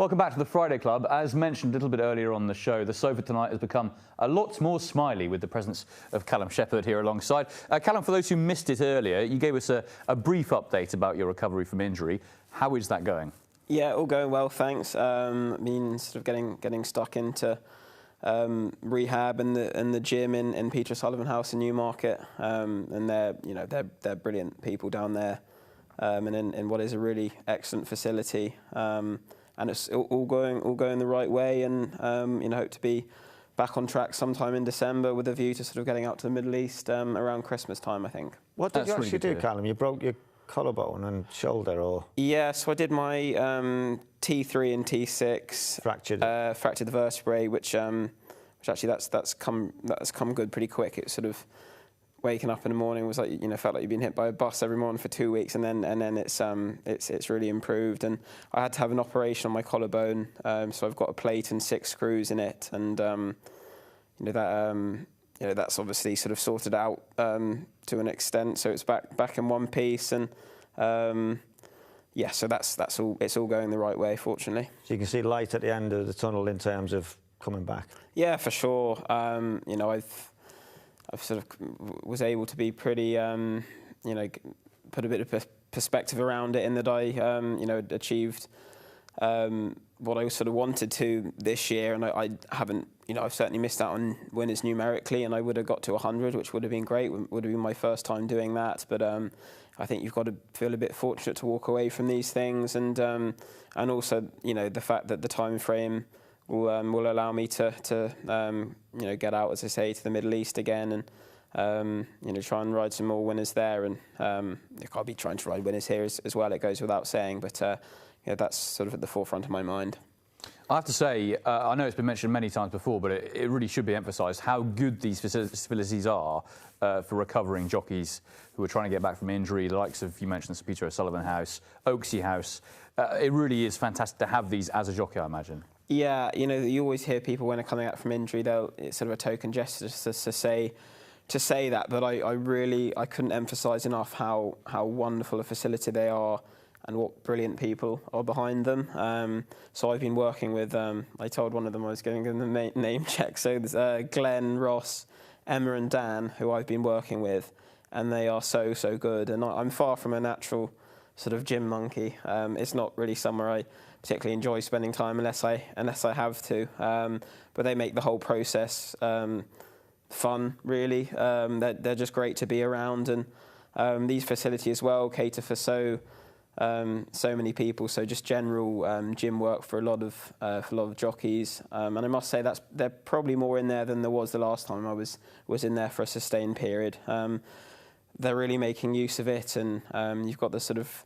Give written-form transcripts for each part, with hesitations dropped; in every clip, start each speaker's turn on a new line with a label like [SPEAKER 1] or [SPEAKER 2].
[SPEAKER 1] Welcome back to the Friday Club. As mentioned a little bit earlier on the show, the sofa tonight has become a lot more smiley with the presence of Callum Shepherd here alongside. Callum, for those who missed it earlier, you gave us a brief update about your recovery from injury. How is that going? Yeah,
[SPEAKER 2] all going well, thanks. Been sort of getting stuck into rehab and the gym in SRO Sullivan House in Newmarket, and they're brilliant people down there, and in what is a really excellent facility. And it's all going the right way, and hope to be back on track sometime in December with a view to sort of getting out to the Middle East around Christmas time, I think.
[SPEAKER 3] What did you actually do, Callum? You broke your collarbone and shoulder, or?
[SPEAKER 2] Yeah, so I did my T3 and T6. Fractured the vertebrae, which actually that's come good pretty quick. It sort of waking up in the morning was like, felt like you'd been hit by a bus every morning for 2 weeks, and then it's really improved. And I had to have an operation on my collarbone, so I've got a plate and 6 screws in it, and that's obviously sort of sorted out to an extent. So it's back in one piece, and yeah, so that's all. It's all going the right way, fortunately.
[SPEAKER 3] So you can see light at the end of the tunnel in terms of coming back.
[SPEAKER 2] Yeah, for sure. I've sort of was able to be pretty, put a bit of perspective around it, in that I, achieved what I sort of wanted to this year, and I haven't, I've certainly missed out on winners numerically, and I would have got to 100, which would have been great. Would have been my first time doing that, but I think you've got to feel a bit fortunate to walk away from these things, and also, the fact that the time frame will allow me to get out, as I say, to the Middle East again, and try and ride some more winners there, and I'll be trying to ride winners here as well. It goes without saying, but that's sort of at the forefront of my mind.
[SPEAKER 1] I have to say, I know it's been mentioned many times before, but it really should be emphasised how good these facilities are for recovering jockeys who are trying to get back from injury, the likes of, you mentioned, the SRO Sullivan House, Oaksey House. It really is fantastic to have these as a jockey, I imagine.
[SPEAKER 2] Yeah, you always hear people when they're coming out from injury, it's sort of a token gesture to say that, but I couldn't emphasise enough how wonderful a facility they are, and what brilliant people are behind them. So I've been working with, I told one of them I was going to give them the name check, so there's Glenn, Ross, Emma and Dan, who I've been working with, and they are so good, and I'm far from a natural sort of gym monkey. It's not really somewhere I particularly enjoy spending time unless I have to, but they make the whole process fun, really. They're just great to be around, and these facilities as well cater for so many people. So just general gym work for a lot of jockeys, and I must say they're probably more in there than there was the last time I was in there for a sustained period. They're really making use of it, and you've got the sort of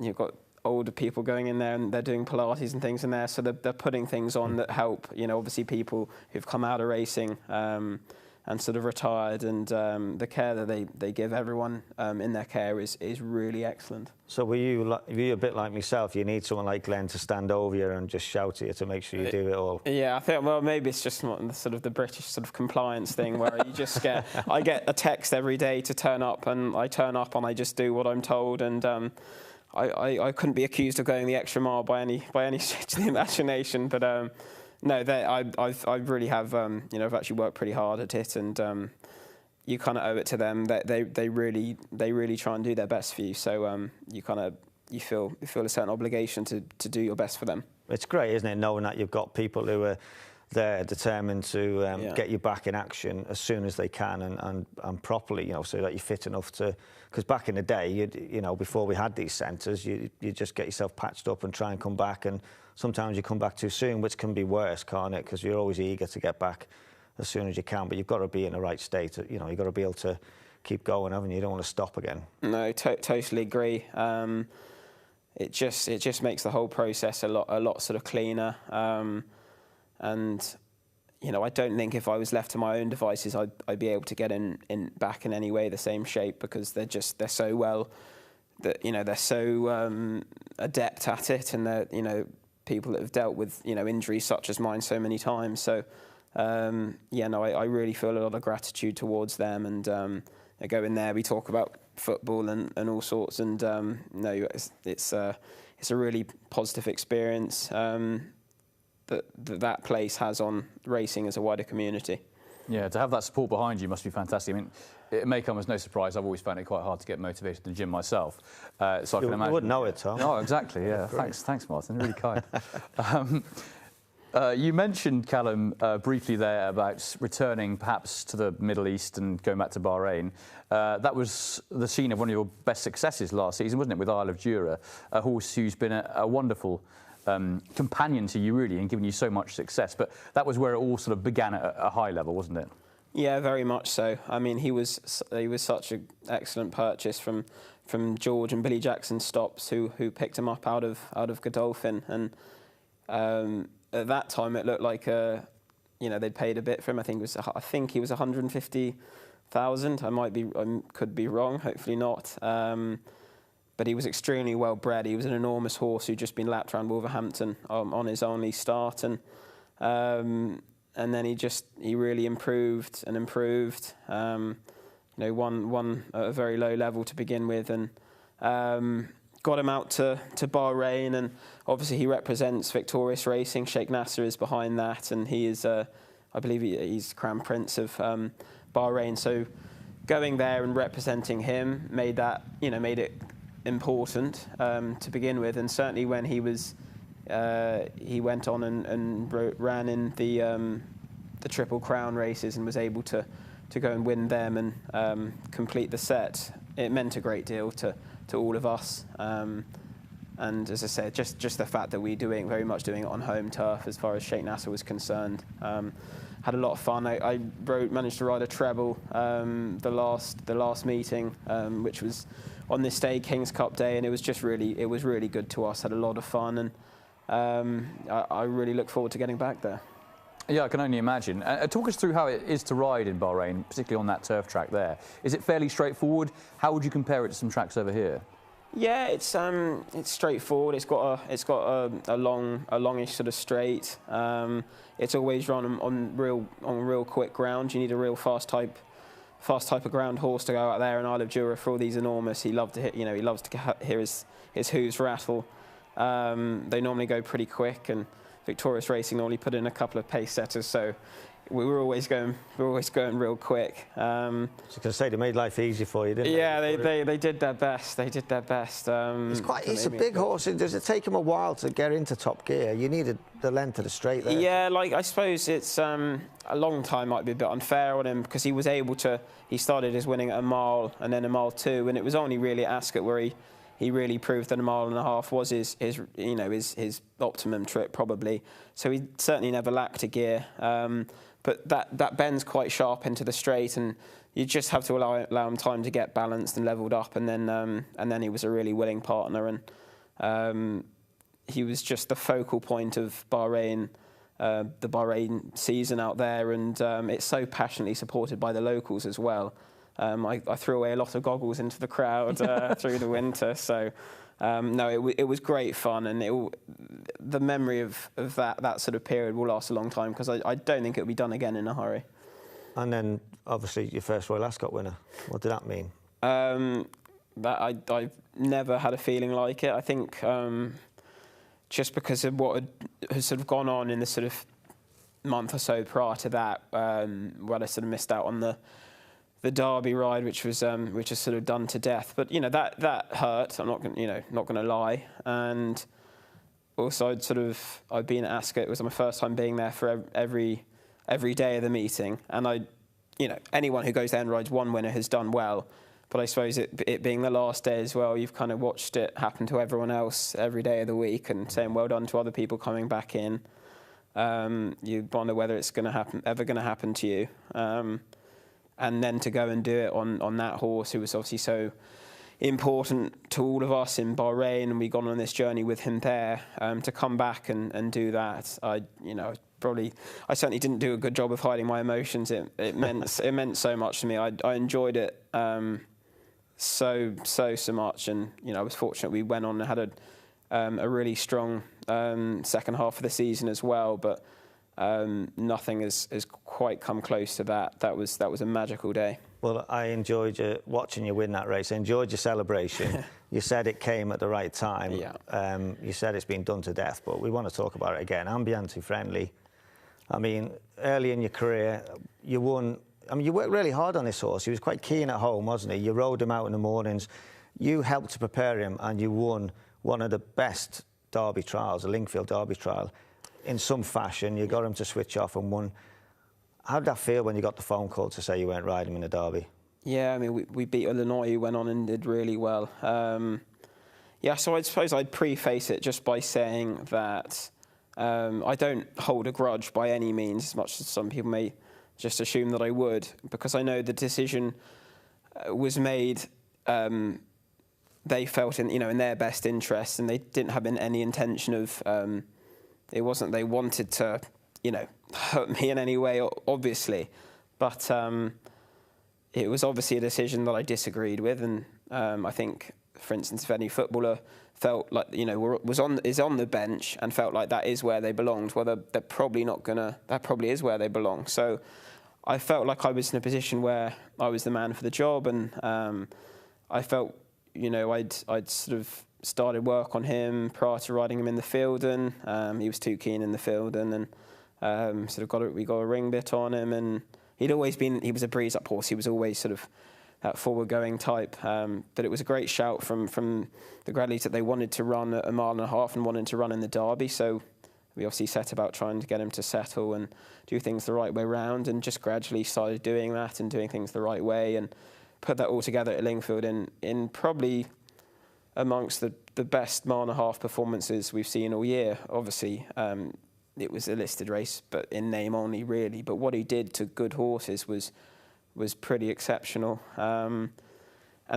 [SPEAKER 2] you've got older people going in there, and they're doing Pilates and things in there, so they're putting things on that help, obviously people who've come out of racing and sort of retired, and the care that they give everyone in their care is really excellent.
[SPEAKER 3] So were you a bit like myself? You need someone like Glenn to stand over you and just shout at you to make sure you do it all?
[SPEAKER 2] Yeah, I think, well, maybe it's just not sort of the British sort of compliance thing, where you just I get a text every day to turn up, and I turn up and I just do what I'm told, and I couldn't be accused of going the extra mile by any stretch of the imagination, but no, I really have, I've actually worked pretty hard at it, and you kind of owe it to them. They really try and do their best for you, so you feel a certain obligation to do your best for them.
[SPEAKER 3] It's great, isn't it, knowing that you've got people who are there determined to get you back in action as soon as they can, and properly, so that you're fit enough to. Because back in the day, before we had these centres, you just get yourself patched up and try and come back, and sometimes you come back too soon, which can be worse, can't it? Because you're always eager to get back as soon as you can, but you've got to be in the right state. You've got to be able to keep going, haven't you? You don't want to stop again.
[SPEAKER 2] No, totally agree. It just makes the whole process a lot sort of cleaner. And I don't think if I was left to my own devices, I'd be able to get back in any way the same shape, because they're so well, that they're so adept at it, and they're people that have dealt with injuries such as mine so many times. So I really feel a lot of gratitude towards them, and I go in there, we talk about football and all sorts, and it's it's a really positive experience that place has on racing as a wider community.
[SPEAKER 1] Yeah, to have that support behind you must be fantastic. I mean, it may come as no surprise. I've always found it quite hard to get motivated in the gym myself. So I can imagine.
[SPEAKER 3] You wouldn't know it, Tom.
[SPEAKER 1] No, exactly. Yeah, thanks, Martin. Really kind. You mentioned, Callum, briefly there about returning perhaps to the Middle East and going back to Bahrain. That was the scene of one of your best successes last season, wasn't it, with Isle of Jura, a horse who's been a wonderful companion to you, really, and given you so much success. But that was where it all sort of began at a high level, wasn't it?
[SPEAKER 2] Yeah, very much so. I mean, he was such an excellent purchase from George and Billy Jackson Stops, who picked him up out of Godolphin, and at that time it looked like they'd paid a bit for him. I think he was 150,000. I could be wrong. Hopefully not. But he was extremely well bred. He was an enormous horse who'd just been lapped around Wolverhampton on his only start, and then he really improved and improved. Won at a very low level to begin with, and got him out to Bahrain, and obviously he represents Victorious Racing. Sheikh Nasser is behind that, and he is, I believe, he's Crown Prince of Bahrain. So going there and representing him made it important to begin with, and certainly when he went on and ran in the Triple Crown races and was able to go and win them and complete the set, it meant a great deal to all of us. And as I said, just the fact that we're very much doing it on home turf as far as Sheikh Nasser was concerned. Had a lot of fun. I managed to ride a treble the last meeting, which was on this day, King's Cup Day, and it was really good to us. Had a lot of fun, and I really look forward to getting back there.
[SPEAKER 1] Yeah, I can only imagine. Talk us through how it is to ride in Bahrain, particularly on that turf track there. Is it fairly straightforward? How would you compare it to some tracks over here?
[SPEAKER 2] Yeah, it's straightforward. It's got a longish sort of straight. It's always run on real quick ground. You need a real fast type of ground horse to go out there. And Isle of Jura, for all these enormous, he loves to hear his hooves rattle. They normally go pretty quick, and Victorious Racing normally put in a couple of pace setters, so we were always going real quick.
[SPEAKER 3] I was going to say, they made life easy for you, didn't they?
[SPEAKER 2] Yeah, they did their best. They did their best.
[SPEAKER 3] It's a big horse. Does it take him a while to get into top gear? You needed the length of the straight there.
[SPEAKER 2] Yeah, I suppose it's a long time might be a bit unfair on him, because he was able to. He started his winning at a mile and then a mile 2, and it was only really at Ascot where he really proved that a mile and a half was his optimum trip, probably. So he certainly never lacked a gear. But that bends quite sharp into the straight, and you just have to allow him time to get balanced and levelled up, and then he was a really willing partner, and he was just the focal point of Bahrain, the Bahrain season out there, and it's so passionately supported by the locals as well. I threw away a lot of goggles into the crowd through the winter, so it was great fun, and the memory of that sort of period will last a long time, because I don't think it'll be done again in a hurry. And
[SPEAKER 3] then, obviously, your first Royal Ascot winner. What did that mean?
[SPEAKER 2] That I've never had a feeling like it. I think just because of what had sort of gone on in the sort of month or so prior to that, where I sort of missed out on the Derby ride, which is sort of done to death. But that hurt. I'm not going to lie. And also I'd been at Ascot. It was my first time being there for every day of the meeting. And anyone who goes there and rides one winner has done well. But I suppose it being the last day as well, you've kind of watched it happen to everyone else every day of the week, and saying well done to other people coming back in. You wonder whether it's ever going to happen to you. And then to go and do it on that horse, who was obviously so important to all of us in Bahrain, and we'd gone on this journey with him there, to come back and do that, I certainly didn't do a good job of hiding my emotions. It meant so much to me. I enjoyed it so much, and I was fortunate we went on and had a really strong second half of the season as well, but nothing as quite come close to that. That was a magical day.
[SPEAKER 3] Well, I enjoyed watching you win that race. I enjoyed your celebration. You said it came at the right time.
[SPEAKER 2] Yeah.
[SPEAKER 3] You said it's been done to death, but we want to talk about it again. Ambiente Friendly. I mean, early in your career, you won. I mean, you worked really hard on this horse. He was quite keen at home, wasn't he? You rode him out in the mornings. You helped to prepare him, and you won one of the best Derby trials, a Lingfield Derby trial, in some fashion. You got him to switch off and won. How did that feel when you got the phone call to say you weren't riding him in the Derby?
[SPEAKER 2] Yeah, I mean, we beat Illinois, who went on and did really well. Yeah, so I suppose I'd preface it just by saying that I don't hold a grudge by any means, as much as some people may just assume that I would, because I know the decision was made. They felt in their best interest, and they didn't have any intention of. It wasn't they wanted to, hurt me in any way, obviously, but it was obviously a decision that I disagreed with, and I think, for instance, if any footballer felt like is on the bench and felt like that is where they belonged, well, they're probably not gonna. That probably is where they belong. So I felt like I was in a position where I was the man for the job, and I felt, I'd sort of started work on him prior to riding him in the field, and he was too keen in the field, and we got a ring bit on him, and he was a breeze up horse. He was always sort of that forward-going type. But it was a great shout from the Gradleys that they wanted to run a mile and a half and wanted to run in the Derby. So we obviously set about trying to get him to settle and do things the right way round, and just gradually started doing that and doing things the right way, and put that all together at Lingfield in probably amongst the best mile and a half performances we've seen all year. Obviously, it was a listed race, but in name only, really. But what he did to good horses was pretty exceptional. And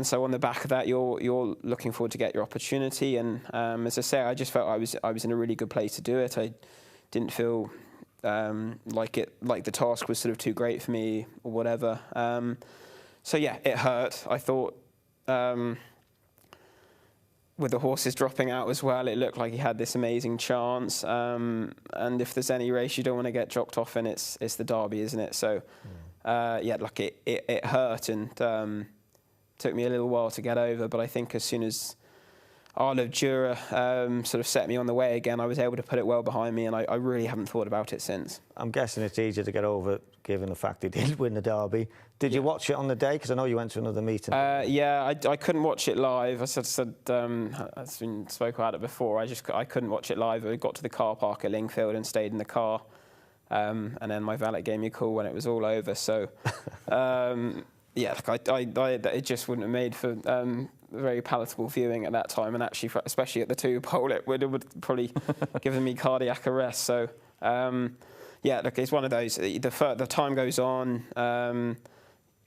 [SPEAKER 2] so on the back of that, you're looking forward to get your opportunity. And as I say, I just felt I was in a really good place to do it. I didn't feel like the task was sort of too great for me or whatever. So yeah, it hurt. I thought with the horses dropping out as well, it looked like he had this amazing chance. And if there's any race you don't want to get jocked off in, it's the Derby, isn't it? So it hurt, and took me a little while to get over. But I think as soon as Arlo Jura sort of set me on the way again, I was able to put it well behind me, and I really haven't thought about it since. I'm
[SPEAKER 3] guessing it's easier to get over given the fact he did win the Derby. Did you watch it on the day? Because I know you went to another meeting.
[SPEAKER 2] Yeah, I couldn't watch it live. I've been spoke about it before. I couldn't watch it live. I got to the car park at Lingfield and stayed in the car, and then my valet gave me a call when it was all over. So, yeah, it just wouldn't have made for very palatable viewing at that time, and actually, especially at the 2 pole, it would probably given me cardiac arrest. So, yeah, look, it's one of those. The time goes on.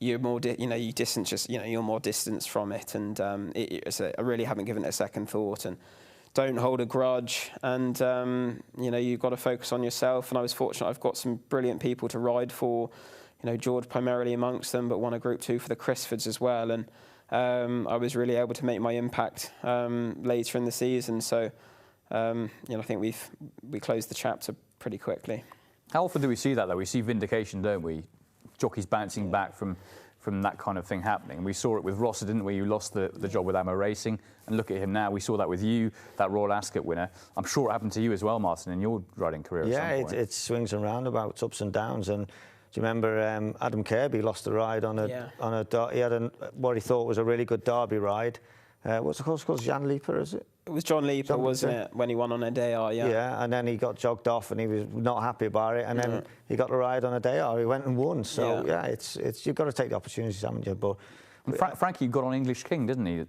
[SPEAKER 2] You're more, you distance just, you're more distanced from it, and I really haven't given it a second thought, and don't hold a grudge, and you've got to focus on yourself. And I was fortunate; I've got some brilliant people to ride for. George primarily amongst them, but won a Group 2 for the Crisfords as well, and I was really able to make my impact later in the season. So, I think we closed the chapter pretty quickly.
[SPEAKER 1] How often do we see that, though? We see vindication, don't we? Jockeys bouncing back from that kind of thing happening. We saw it with Rosser, didn't we? You lost the job with Ammo Racing, and look at him now. We saw that with you, that Royal Ascot winner. I'm sure it happened to you as well, Martin, in your riding career.
[SPEAKER 3] Yeah,
[SPEAKER 1] at some point.
[SPEAKER 3] It swings and roundabouts, ups and downs. And do you remember Adam Kirby lost the ride on a he had what he thought was a really good Derby ride. What's the horse called? Jan Leaper, is it?
[SPEAKER 2] It was John Leaper, wasn't it, when he won on a day-R, yeah.
[SPEAKER 3] Yeah, and then he got jogged off and he was not happy about it, and then he got the ride on a day-R, he went and won. So, yeah, it's you've got to take the opportunities, haven't you? But
[SPEAKER 1] Frankie got on English King, didn't he?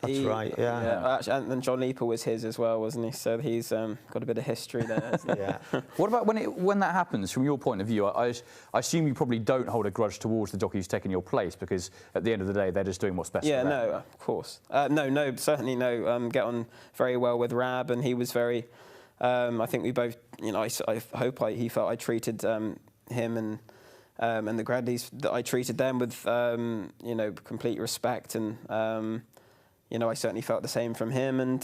[SPEAKER 3] That's right, yeah.
[SPEAKER 2] Actually, and John Leaper was his as well, wasn't he? So he's got a bit of history there, hasn't he?
[SPEAKER 3] Yeah.
[SPEAKER 1] What about when that happens, from your point of view? I assume you probably don't hold a grudge towards the jockey who's taken your place, because at the end of the day, they're just doing what's best for them.
[SPEAKER 2] Yeah, no, of course. No, certainly no. Get on very well with Rab, and he was very... I think we both, I hope he felt I treated him and the Gradleys, that I treated them with, complete respect, and... I certainly felt the same from him, and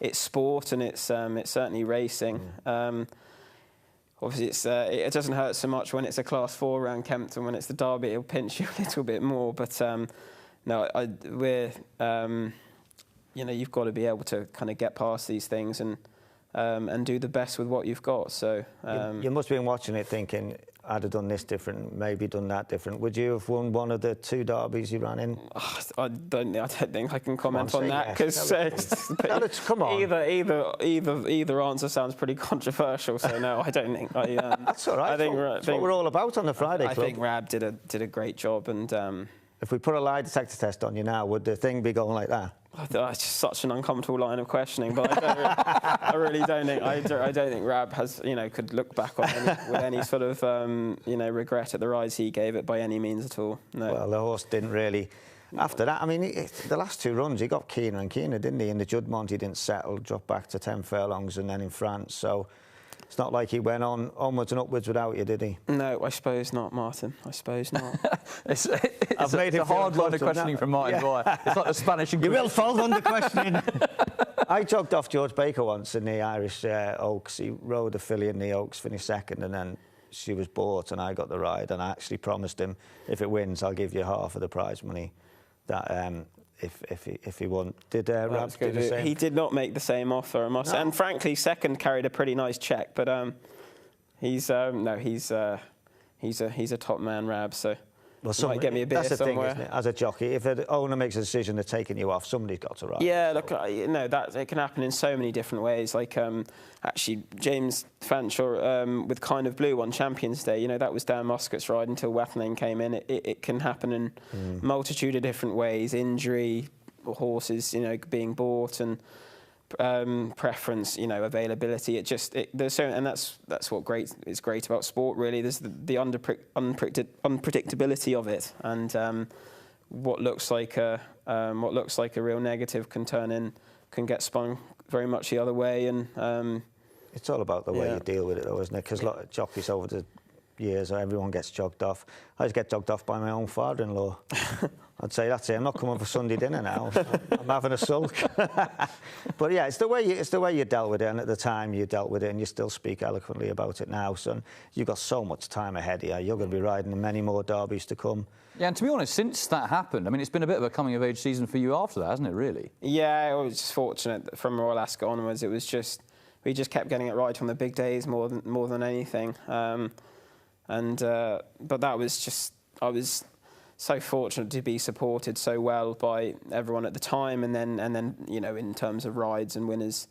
[SPEAKER 2] it's sport, and it's certainly racing. obviously it doesn't hurt so much when it's a Class 4 around Kempton. When it's the Derby, it'll pinch you a little bit more. But no, you've got to be able to kind of get past these things and do the best with what you've got. So
[SPEAKER 3] you must have been watching it thinking, I'd have done this different, maybe done that different. Would you have won one of the 2 derbies you ran in?
[SPEAKER 2] I don't think I can comment on that, because
[SPEAKER 3] come on.
[SPEAKER 2] Either answer sounds pretty controversial. So no, I don't think.
[SPEAKER 3] That's all right. That's what we're all about on the Friday Club.
[SPEAKER 2] I think Rab did a great job, and
[SPEAKER 3] if we put a lie detector test on you now, would the thing be going like that?
[SPEAKER 2] It's just such an uncomfortable line of questioning, but I really don't think. I don't think Rab has, could look back on with any sort of, regret at the rides he gave it by any means at all. No.
[SPEAKER 3] Well, the horse didn't really. After that, I mean, the last 2 runs he got keener and keener, didn't he? In the Juddmonte he didn't settle, dropped back to 10 furlongs, and then in France. So it's not like he went on onwards and upwards without you, did he?
[SPEAKER 2] No, I suppose not, Martin. I suppose not.
[SPEAKER 1] it's a hard line of questioning from Martin. Yeah. It's like the Spanish.
[SPEAKER 3] You will fall under questioning. I jogged off George Baker once in the Irish Oaks. He rode a filly in the Oaks, finished second, and then she was bought, and I got the ride. And I actually promised him, if it wins, I'll give you half of the prize money. That if he won. Did Rab do the same?
[SPEAKER 2] He did not make the same offer, I must say. And frankly, second carried a pretty nice check. But he's a top man, Rab. So might get me a beer
[SPEAKER 3] that's the
[SPEAKER 2] somewhere.
[SPEAKER 3] Thing, isn't it? As a jockey, if an owner makes a decision of taking you off, somebody's got to ride.
[SPEAKER 2] Yeah, look, that it can happen in so many different ways. Like actually, James Fanshawe with Kind of Blue on Champions Day. That was Dan Muscat's ride until Wathenane came in. It can happen in multitude of different ways. Injury, horses, being bought, and preference, availability. There's so, and that's what is great about sport. Really, there's the unpredictability of it, and what looks like a real negative can get spun very much the other way. And
[SPEAKER 3] it's all about the way you deal with it, though, isn't it? Because a lot of jockeys over the years, everyone gets jogged off. I just get jogged off by my own father-in-law. I'd say, that's it, I'm not coming for Sunday dinner now. I'm having a sulk. But yeah, it's the way you dealt with it, and at the time you dealt with it, and you still speak eloquently about it now. So you've got so much time ahead of you. You're going to be riding many more derbies to come. Yeah,
[SPEAKER 1] and to be honest, since that happened, I mean, it's been a bit of a coming-of-age season for you after that, hasn't it, really?
[SPEAKER 2] Yeah, I was just fortunate that from Royal Ascot onwards. It was just, we just kept getting it right on the big days more than anything. But that was just, I was so fortunate to be supported so well by everyone at the time, and then in terms of rides and winners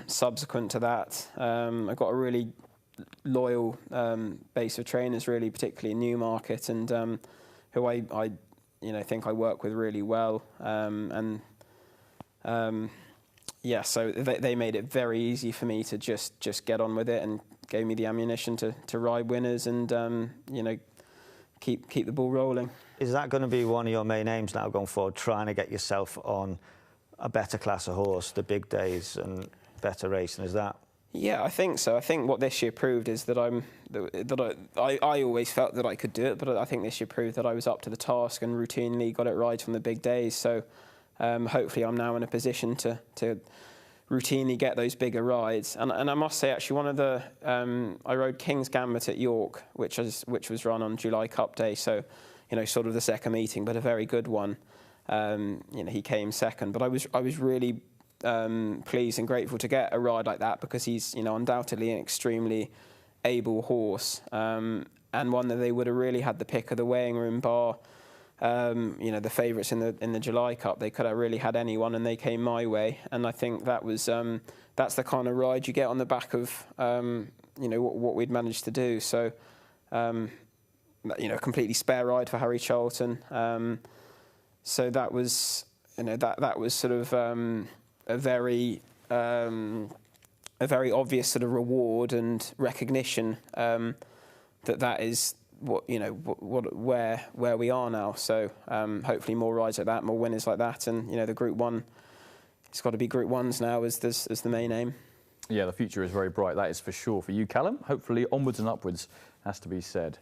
[SPEAKER 2] subsequent to that. I got a really loyal base of trainers, really, particularly in Newmarket, and who I think I work with really well. So they made it very easy for me to just get on with it, and gave me the ammunition to ride winners and keep the ball rolling.
[SPEAKER 3] Is that going to be one of your main aims now going forward, trying to get yourself on a better class of horse, the big days and better racing? Is that?
[SPEAKER 2] Yeah, I think so. I think what this year proved is that I always felt that I could do it, but I think this year proved that I was up to the task and routinely got it right on the big days. So hopefully I'm now in a position to routinely get those bigger rides. And I must say, actually, one of the I rode King's Gambit at York, which was run on July Cup Day, so sort of the second meeting, but a very good one. He came second, but I was really pleased and grateful to get a ride like that, because he's undoubtedly an extremely able horse, and one that they would have really had the pick of the weighing room, bar the favourites in the July Cup. They could have really had anyone, and they came my way. And I think that was that's the kind of ride you get on the back of what we'd managed to do. So completely spare ride for Harry Charlton. So that was that was sort of a very obvious sort of reward and recognition that is where we are now. So hopefully more rides like that, more winners like that, and the Group 1, it's got to be Group 1s now as the main aim.
[SPEAKER 1] Yeah, the future is very bright, that is for sure for you, Callum. Hopefully onwards and upwards, has to be said.